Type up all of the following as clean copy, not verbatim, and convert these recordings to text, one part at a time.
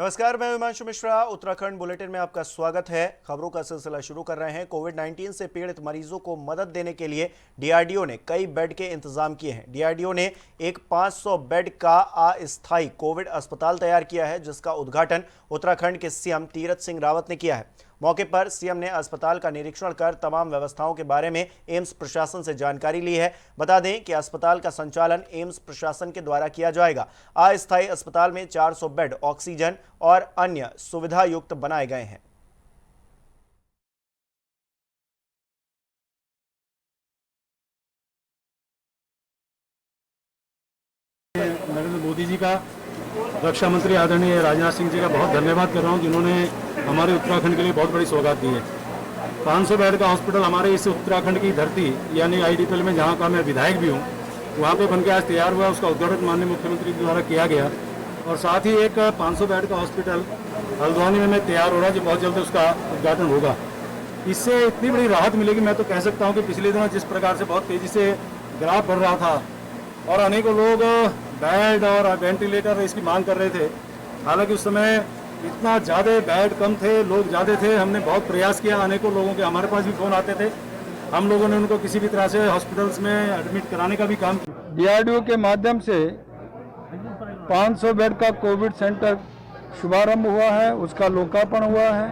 नमस्कार, मैं हिमांशु मिश्रा। उत्तराखंड बुलेटिन में आपका स्वागत है। खबरों का सिलसिला शुरू कर रहे हैं। कोविड-19 से पीड़ित मरीजों को मदद देने के लिए डीआरडीओ ने कई बेड के इंतजाम किए हैं। डीआरडीओ ने एक 500 बेड का अस्थायी कोविड अस्पताल तैयार किया है, जिसका उद्घाटन उत्तराखंड के सीएम तीरथ सिंह रावत ने किया है। मौके पर सीएम ने अस्पताल का निरीक्षण कर तमाम व्यवस्थाओं के बारे में एम्स प्रशासन से जानकारी ली है। बता दें कि अस्पताल का संचालन एम्स प्रशासन के द्वारा किया जाएगा। अस्थायी अस्पताल में 400 बेड ऑक्सीजन और अन्य सुविधा युक्त बनाए गए हैं। नरेंद्र मोदी जी का, रक्षा मंत्री आदरणीय राजनाथ सिंह जी का बहुत धन्यवाद कर रहा हूं, जिन्होंने हमारे उत्तराखंड के लिए बहुत बड़ी सौगात दी है। 500 बेड का हॉस्पिटल हमारे इस उत्तराखंड की धरती यानी आईडीपीएल में, जहां का मैं विधायक भी हूं, वहां पे बनके आज तैयार हुआ। उसका उद्घाटन माननीय मुख्यमंत्री के द्वारा किया गया और साथ ही एक 500 बेड का हॉस्पिटल हल्द्वानी में तैयार हो रहा है, जो बहुत जल्द उसका उद्घाटन होगा। इससे इतनी बड़ी राहत मिलेगी, मैं तो कह सकता हूँ कि पिछले दिनों जिस प्रकार से बहुत तेज़ी से ग्राफ बढ़ रहा था और अनेकों लोग बेड और वेंटिलेटर इसकी मांग कर रहे थे, हालांकि उस समय इतना ज़्यादा बेड कम थे, लोग ज़्यादा थे। हमने बहुत प्रयास किया, अनेकों लोगों के हमारे पास भी फ़ोन आते थे, हम लोगों ने उनको किसी भी तरह से हॉस्पिटल्स में एडमिट कराने का भी काम किया। डीआरडीओ के माध्यम से 500 बेड का कोविड सेंटर शुभारंभ हुआ है, उसका लोकार्पण हुआ है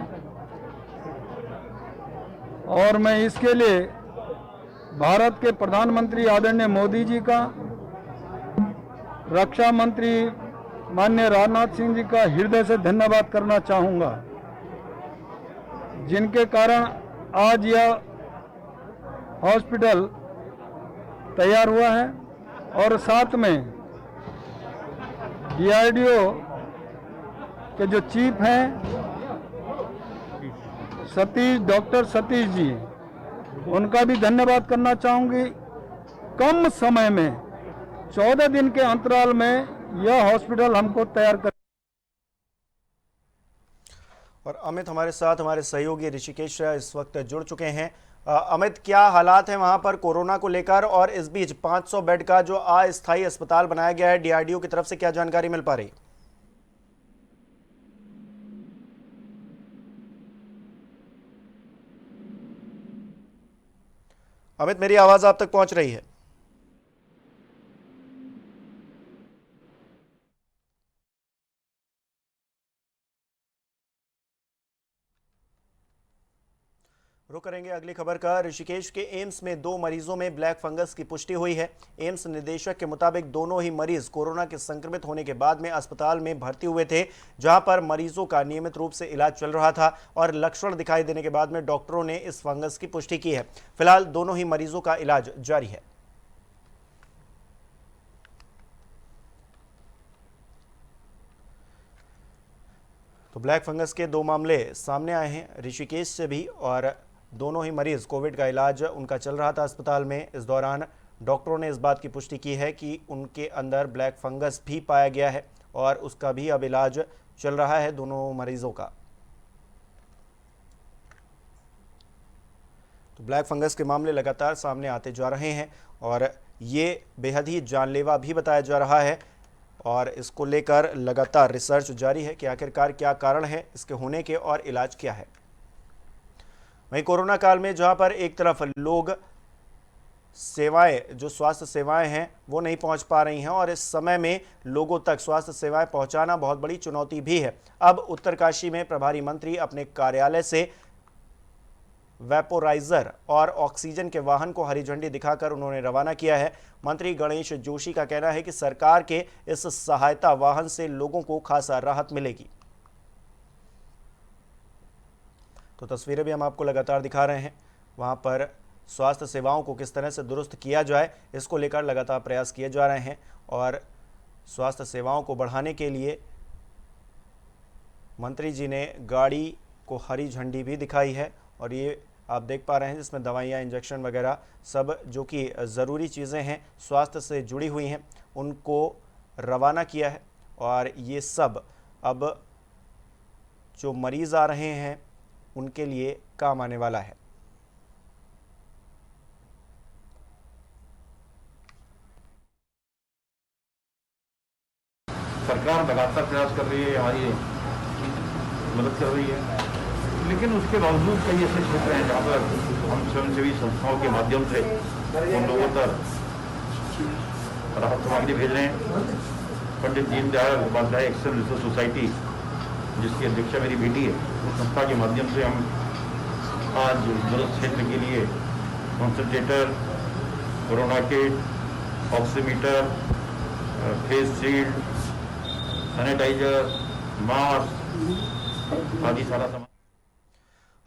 और मैं इसके लिए भारत के प्रधानमंत्री आदरणीय मोदी जी का, रक्षा मंत्री माननीय राजनाथ सिंह जी का हृदय से धन्यवाद करना चाहूँगा, जिनके कारण आज यह हॉस्पिटल तैयार हुआ है। और साथ में डीआरडीओ के जो चीफ हैं डॉक्टर सतीश जी, उनका भी धन्यवाद करना चाहूँगी। कम समय में 14 दिन के अंतराल में यह हॉस्पिटल हमको तैयार कर। और अमित हमारे साथ, हमारे सहयोगी ऋषिकेश इस वक्त जुड़ चुके हैं। अमित, क्या हालात हैं वहां पर कोरोना को लेकर, और इस बीच 500 बेड का जो अस्थायी अस्पताल बनाया गया है डीआरडीओ की तरफ से, क्या जानकारी मिल पा रही? अमित, मेरी आवाज आप तक पहुंच रही है? रुक करेंगे अगली खबर का। ऋषिकेश के एम्स में 2 मरीजों में ब्लैक फंगस की पुष्टि हुई है। एम्स निदेशक के मुताबिक दोनों ही मरीज कोरोना के संक्रमित होने के बाद में अस्पताल में भर्ती हुए थे, जहां पर मरीजों का नियमित रूप से इलाज चल रहा था और लक्षण दिखाई देने के बाद में डॉक्टरों ने इस फंगस की पुष्टि की है। फिलहाल दोनों ही मरीजों का इलाज जारी है। तो ब्लैक फंगस के 2 मामले सामने आए हैं ऋषिकेश से भी, और दोनों ही मरीज कोविड का इलाज उनका चल रहा था अस्पताल में। इस दौरान डॉक्टरों ने इस बात की पुष्टि की है कि उनके अंदर ब्लैक फंगस भी पाया गया है और उसका भी अब इलाज चल रहा है दोनों मरीजों का। तो ब्लैक फंगस के मामले लगातार सामने आते जा रहे हैं और ये बेहद ही जानलेवा भी बताया जा रहा है, और इसको लेकर लगातार रिसर्च जारी है कि आखिरकार क्या कारण है इसके होने के और इलाज क्या है। वहीं कोरोना काल में जहां पर एक तरफ लोग सेवाएं, जो स्वास्थ्य सेवाएं हैं, वो नहीं पहुंच पा रही हैं और इस समय में लोगों तक स्वास्थ्य सेवाएं पहुंचाना बहुत बड़ी चुनौती भी है। अब उत्तरकाशी में प्रभारी मंत्री अपने कार्यालय से वेपोराइजर और ऑक्सीजन के वाहन को हरी झंडी दिखाकर उन्होंने रवाना किया है। मंत्री गणेश जोशी का कहना है कि सरकार के इस सहायता वाहन से लोगों को खासा राहत मिलेगी। तो तस्वीरें भी हम आपको लगातार दिखा रहे हैं। वहां पर स्वास्थ्य सेवाओं को किस तरह से दुरुस्त किया जाए, इसको लेकर लगातार प्रयास किए जा रहे हैं और स्वास्थ्य सेवाओं को बढ़ाने के लिए मंत्री जी ने गाड़ी को हरी झंडी भी दिखाई है और ये आप देख पा रहे हैं जिसमें दवाइयाँ, इंजेक्शन वगैरह सब जो कि ज़रूरी चीज़ें हैं, स्वास्थ्य से जुड़ी हुई हैं, उनको रवाना किया है। और ये सब अब जो मरीज़ आ रहे हैं उनके लिए काम आने वाला है। सरकार लगातार प्रयास कर रही है हमारी मदद कर रही है। लेकिन उसके बावजूद कई ऐसे क्षेत्र हैं जहाँ पर हम स्वयंसेवी संस्थाओं के माध्यम से उन लोगों तक राहत सामग्री भेज रहे हैं। Pandit Deendayal Upadhyay action research society, जिसकी अध्यक्षा मेरी बेटी है, उस संस्था के माध्यम से हम आज जरूरत क्षेत्र के लिए concentrator, corona kit, oximeter, face shield, sanitiser, mask आदि सारा सामान।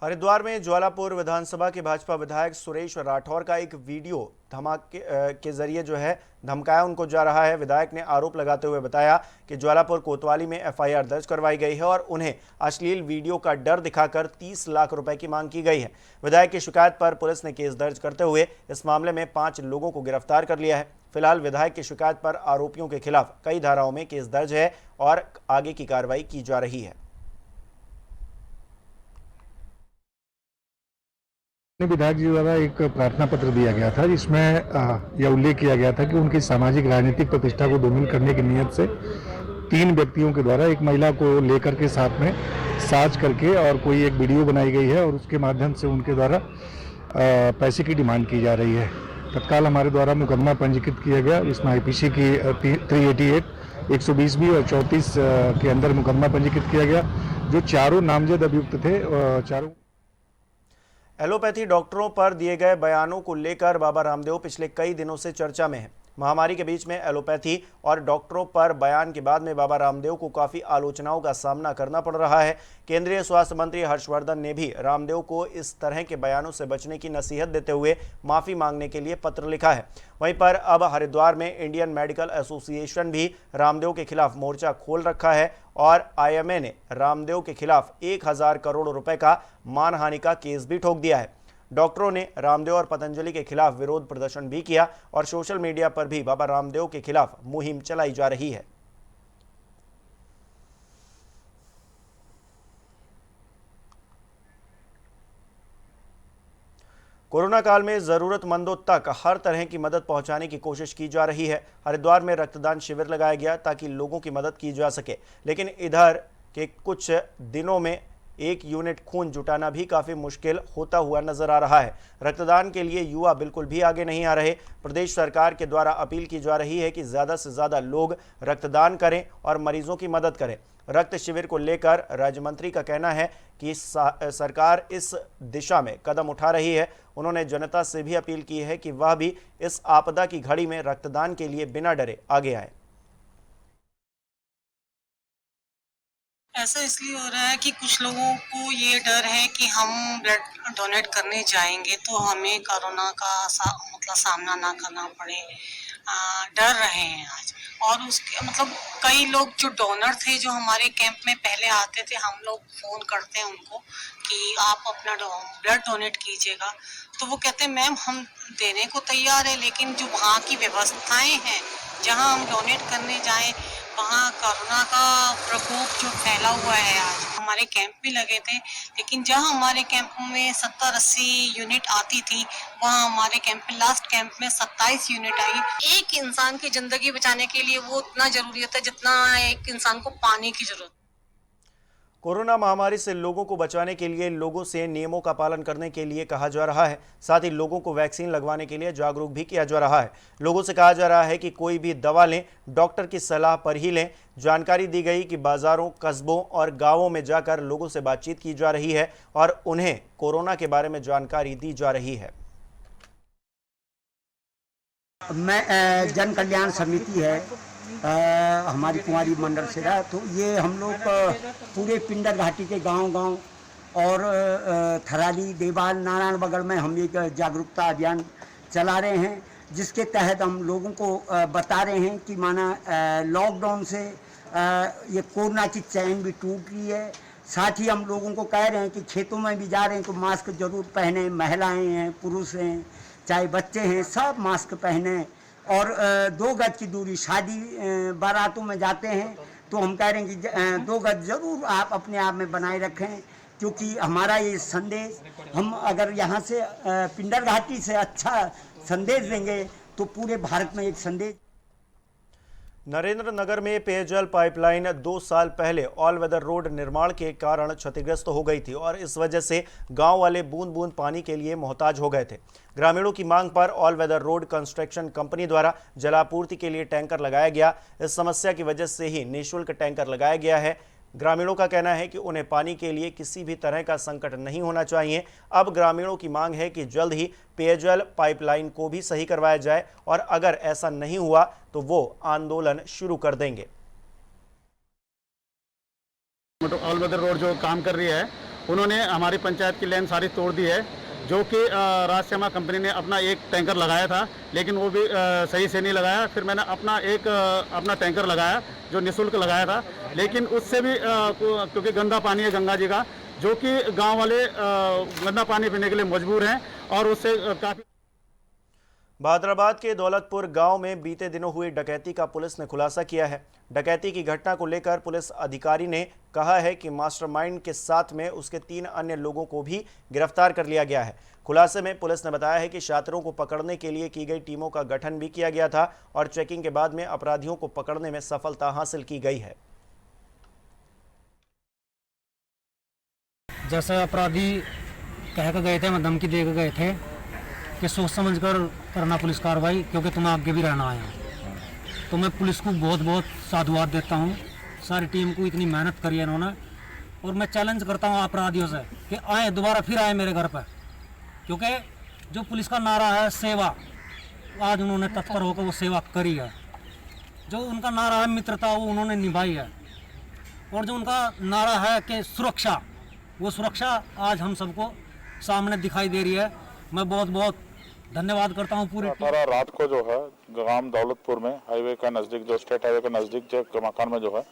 हरिद्वार में ज्वालापुर विधानसभा के भाजपा विधायक सुरेश राठौर का एक वीडियो धमाके के जरिए जो है धमकाया उनको जा रहा है। विधायक ने आरोप लगाते हुए बताया कि ज्वालापुर कोतवाली में एफआईआर दर्ज करवाई गई है और उन्हें अश्लील वीडियो का डर दिखाकर 30 लाख रुपए की मांग की गई है। विधायक की शिकायत पर पुलिस ने केस दर्ज करते हुए इस मामले में 5 लोगों को गिरफ्तार कर लिया है। फिलहाल विधायक की शिकायत पर आरोपियों के खिलाफ कई धाराओं में केस दर्ज है और आगे की कार्रवाई की जा रही है। विधायक जी द्वारा एक प्रार्थना पत्र दिया गया था, जिसमें यह उल्लेख किया गया था कि उनकी सामाजिक राजनीतिक प्रतिष्ठा को डोमिल करने की नीयत से 3 व्यक्तियों के द्वारा एक महिला को लेकर के साथ में साज करके और कोई एक वीडियो बनाई गई है और उसके माध्यम से उनके द्वारा पैसे की डिमांड की जा रही है। तत्काल हमारे द्वारा मुकदमा पंजीकृत किया गया। इसमें आईपीसी की 388, 120B और 34 के अंदर मुकदमा पंजीकृत किया गया। जो चारों नामजद अभियुक्त थे, चारों एलोपैथी डॉक्टरों पर दिए गए बयानों को लेकर बाबा रामदेव पिछले कई दिनों से चर्चा में है। महामारी के बीच में एलोपैथी और डॉक्टरों पर बयान के बाद में बाबा रामदेव को काफ़ी आलोचनाओं का सामना करना पड़ रहा है। केंद्रीय स्वास्थ्य मंत्री हर्षवर्धन ने भी रामदेव को इस तरह के बयानों से बचने की नसीहत देते हुए माफ़ी मांगने के लिए पत्र लिखा है। वहीं पर अब हरिद्वार में इंडियन मेडिकल एसोसिएशन भी रामदेव के खिलाफ मोर्चा खोल रखा है और आईएमए ने रामदेव के खिलाफ 1000 करोड़ रुपए का मानहानि का केस भी ठोक दिया है। डॉक्टरों ने रामदेव और पतंजलि के खिलाफ विरोध प्रदर्शन भी किया और सोशल मीडिया पर भी बाबा रामदेव के खिलाफ मुहिम चलाई जा रही है। कोरोना काल में जरूरतमंदों तक हर तरह की मदद पहुंचाने की कोशिश की जा रही है। हरिद्वार में रक्तदान शिविर लगाया गया ताकि लोगों की मदद की जा सके, लेकिन इधर के कुछ दिनों में 1 यूनिट खून जुटाना भी काफ़ी मुश्किल होता हुआ नजर आ रहा है। रक्तदान के लिए युवा बिल्कुल भी आगे नहीं आ रहे। प्रदेश सरकार के द्वारा अपील की जा रही है कि ज़्यादा से ज़्यादा लोग रक्तदान करें और मरीजों की मदद करें। रक्त शिविर को लेकर राज्य मंत्री का कहना है कि सरकार इस दिशा में कदम उठा रही है। उन्होंने जनता से भी अपील की है कि वह भी इस आपदा की घड़ी में रक्तदान के लिए बिना डरे आगे आए। ऐसा इसलिए हो रहा है कि कुछ लोगों को ये डर है कि हम ब्लड डोनेट करने जाएंगे तो हमें कोरोना का सामना ना करना पड़े। डर रहे हैं आज। और उसके कई लोग जो डोनर थे, जो हमारे कैंप में पहले आते थे, हम लोग फ़ोन करते हैं उनको कि आप अपना ब्लड डोनेट कीजिएगा, तो वो कहते हैं मैम हम देने को तैयार है, लेकिन जो वहाँ की व्यवस्थाएं हैं जहाँ हम डोनेट करने जाएं, वहाँ कोरोना का प्रकोप जो फैला हुआ है। आज हमारे कैंप भी लगे थे, लेकिन जहाँ हमारे कैंप में 70-80 यूनिट आती थी, वहाँ हमारे कैंप में लास्ट कैंप में 27 यूनिट आई। एक इंसान की जिंदगी बचाने के लिए वो उतना जरूरी होता है जितना एक इंसान को पानी की जरूरत। कोरोना महामारी से लोगों को बचाने के लिए लोगों से नियमों का पालन करने के लिए कहा जा रहा है। साथ ही लोगों को वैक्सीन लगवाने के लिए जागरूक भी किया जा रहा है। लोगों से कहा जा रहा है कि कोई भी दवा लें, डॉक्टर की सलाह पर ही लें। जानकारी दी गई कि बाजारों, कस्बों और गांवों में जाकर लोगों से बातचीत की जा रही है और उन्हें कोरोना के बारे में जानकारी दी जा रही है। मैं जन कल्याण समिति है हमारी कुंवारी मंडल से रहा, तो ये हम लोग पूरे पिंडर घाटी के गांव-गांव और थराली, देवाल, नारायण बगल में हम एक जागरूकता अभियान चला रहे हैं, जिसके तहत हम लोगों को बता रहे हैं कि माना लॉकडाउन से ये कोरोना की चैन भी टूट रही है। साथ ही हम लोगों को कह रहे हैं कि खेतों में भी जा रहे हैं तो मास्क जरूर पहने। महिलाएं हैं, पुरुष हैं, चाहे बच्चे हैं, सब मास्क पहने और 2 गज की दूरी। शादी बारातों में जाते हैं तो हम कह रहे हैं कि 2 गज जरूर आप अपने आप में बनाए रखें, क्योंकि हमारा ये संदेश, हम अगर यहाँ से पिंडर घाटी से अच्छा संदेश देंगे तो पूरे भारत में एक संदेश। नरेंद्र नगर में पेयजल पाइपलाइन 2 साल पहले ऑल वेदर रोड निर्माण के कारण क्षतिग्रस्त हो गई थी और इस वजह से गांव वाले बूंद बूंद पानी के लिए मोहताज हो गए थे। ग्रामीणों की मांग पर all weather road construction company द्वारा जलापूर्ति के लिए टैंकर लगाया गया। इस समस्या की वजह से ही निःशुल्क टैंकर लगाया गया है। ग्रामीणों का कहना है कि उन्हें पानी के लिए किसी भी तरह का संकट नहीं होना चाहिए। अब ग्रामीणों की मांग है कि जल्द ही पेयजल पाइपलाइन को भी सही करवाया जाए और अगर ऐसा नहीं हुआ तो वो आंदोलन शुरू कर देंगे। ऑल वेदर रोड जो काम कर रही है, उन्होंने हमारी पंचायत की लाइन सारी तोड़ दी है, जो कि राजश्यामा कंपनी ने अपना एक टैंकर लगाया था, लेकिन वो भी सही से नहीं लगाया। फिर मैंने अपना टैंकर लगाया जो निःशुल्क लगाया था, लेकिन उससे भी क्योंकि गंदा पानी है गंगा जी का, जो कि गांव वाले गंदा पानी पीने के लिए मजबूर हैं और उससे काफ़ी। बहादुराबाद के दौलतपुर गांव में बीते दिनों हुई डकैती का पुलिस ने खुलासा किया है। डकैती की घटना को लेकर पुलिस अधिकारी ने कहा है कि मास्टरमाइंड के साथ में उसके 3 अन्य लोगों को भी गिरफ्तार कर लिया गया है। खुलासे में पुलिस ने बताया है कि शातिरों को पकड़ने के लिए की गई टीमों का गठन भी किया गया था और चेकिंग के बाद में अपराधियों को पकड़ने में सफलता हासिल की गई है। जैसे अपराधी कह कर गए थे, मैं धमकी दे कर गए थे कि सोच समझ कर करना पुलिस कार्रवाई, क्योंकि तुम्हें आगे भी रहना है। तो मैं पुलिस को बहुत बहुत साधुवाद देता हूँ। सारी टीम को इतनी मेहनत करी है इन्होंने, और मैं चैलेंज करता हूँ अपराधियों से कि आए, दोबारा फिर आए मेरे घर पर, क्योंकि जो पुलिस का नारा है सेवा, आज उन्होंने तत्पर होकर वो सेवा करी है। जो उनका नारा है मित्रता, वो उन्होंने निभाई है। और जो उनका नारा है कि सुरक्षा, वो सुरक्षा आज हम सबको सामने दिखाई दे रही है। मैं बहुत बहुत धन्यवाद करता हूँ पूरी 18 रात को जो है गांव दौलतपुर में हाईवे का नज़दीक, जो स्टेट हाईवे का नज़दीक जो मकान में जो है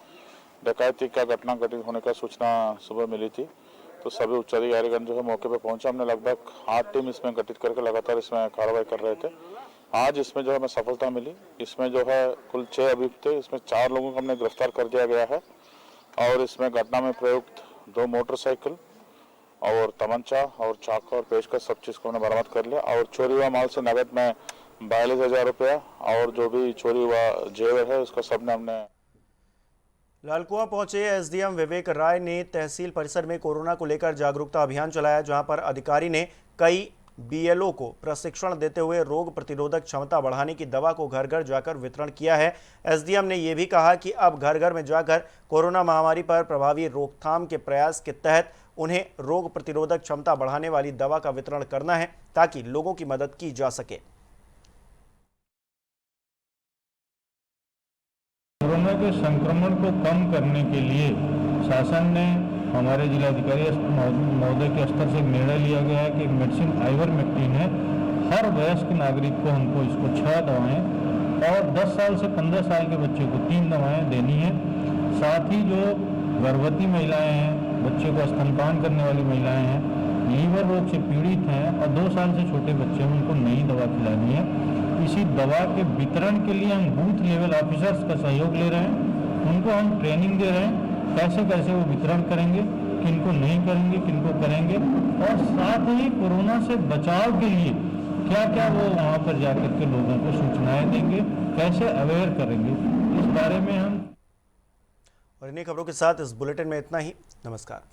डकैती का घटना घटित होने का सूचना सुबह मिली थी। तो सभी उच्च अधिकारीगण जो है मौके पे पहुंचे। हमने लगभग 8 टीम इसमें गठित करके लगातार इसमें कार्रवाई कर रहे थे। आज इसमें जो है हमें सफलता मिली। इसमें जो है कुल 6 अभियुक्त थे, इसमें 4 लोगों को हमने गिरफ्तार कर दिया गया है और इसमें घटना में प्रयुक्त 2 मोटरसाइकिल और तमंचा और चाकू और पेचकस सब चीज़ को हमने बरामद कर लिया और चोरी हुआ माल से नगद में 42,000 रुपया और जो भी चोरी हुआ जेवर है उसका सबने हमने। लालकुआं पहुंचे एसडीएम विवेक राय ने तहसील परिसर में कोरोना को लेकर जागरूकता अभियान चलाया, जहां पर अधिकारी ने कई बीएलओ को प्रशिक्षण देते हुए रोग प्रतिरोधक क्षमता बढ़ाने की दवा को घर घर जाकर वितरण किया है। एसडीएम ने यह भी कहा कि अब घर घर में जाकर कोरोना महामारी पर प्रभावी रोकथाम के प्रयास के तहत उन्हें रोग प्रतिरोधक क्षमता बढ़ाने वाली दवा का वितरण करना है ताकि लोगों की मदद की जा सके। कोरोना के संक्रमण को कम करने के लिए शासन ने हमारे जिलाधिकारी महोदय के स्तर से निर्णय लिया गया है कि मेडिसिन आइवरमेक्टिन है, हर वयस्क नागरिक को हमको इसको 6 दवाएं और 10 साल से 15 साल के बच्चे को 3 दवाएं देनी है। साथ ही जो गर्भवती महिलाएं हैं, बच्चे को स्तनपान करने वाली महिलाएं हैं, लीवर रोग से पीड़ित हैं और 2 साल से छोटे बच्चे हैं, उनको नई दवा खिलानी है। इसी दवा के वितरण के लिए हम बूथ लेवल ऑफिसर्स का सहयोग ले रहे हैं, उनको हम ट्रेनिंग दे रहे हैं कैसे कैसे वो वितरण करेंगे, किनको नहीं करेंगे, किनको करेंगे, और साथ ही कोरोना से बचाव के लिए क्या क्या वो वहाँ पर जाकर के लोगों को सूचनाएं देंगे, कैसे अवेयर करेंगे, इस बारे में हम। और इन्हीं खबरों के साथ इस बुलेटिन में इतना ही। नमस्कार।